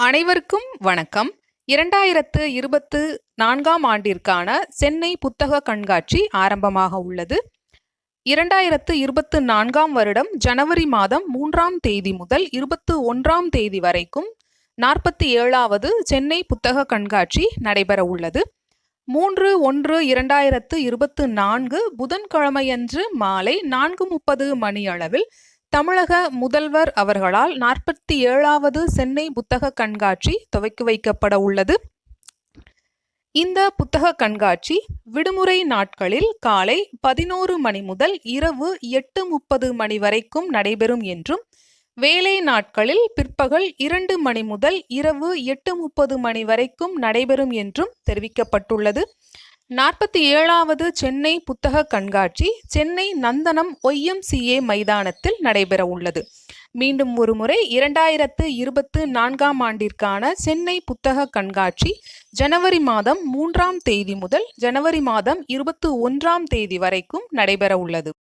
அனைவருக்கும் வணக்கம். 2024ஆம் ஆண்டிற்கான சென்னை புத்தக கண்காட்சி ஆரம்பமாக உள்ளது. 2024ஆம் வருடம் ஜனவரி மாதம் 3ஆம் தேதி முதல் 21ஆம் தேதி வரைக்கும் 47வது சென்னை புத்தக கண்காட்சி நடைபெற உள்ளது. 3/1/2024 புதன்கிழமையன்று மாலை 4:30 மணியளவில் தமிழக முதல்வர் அவர்களால் 47வது சென்னை புத்தக கண்காட்சி துவக்கி வைக்கப்பட உள்ளது. இந்த புத்தக கண்காட்சி விடுமுறை நாட்களில் காலை 11 மணி முதல் இரவு 8:30 மணி வரைக்கும் நடைபெறும் என்றும், வேலை நாட்களில் பிற்பகல் 2 மணி முதல் இரவு 8:30 மணி வரைக்கும் நடைபெறும் என்றும் தெரிவிக்கப்பட்டுள்ளது. 47வது சென்னை புத்தக கண்காட்சி சென்னை நந்தனம் YMCA மைதானத்தில் நடைபெற உள்ளது. மீண்டும் ஒருமுறை 2024ஆம் ஆண்டிற்கான சென்னை புத்தக கண்காட்சி ஜனவரி மாதம் 3ஆம் தேதி முதல் ஜனவரி மாதம் 21ஆம் தேதி வரைக்கும் நடைபெற உள்ளது.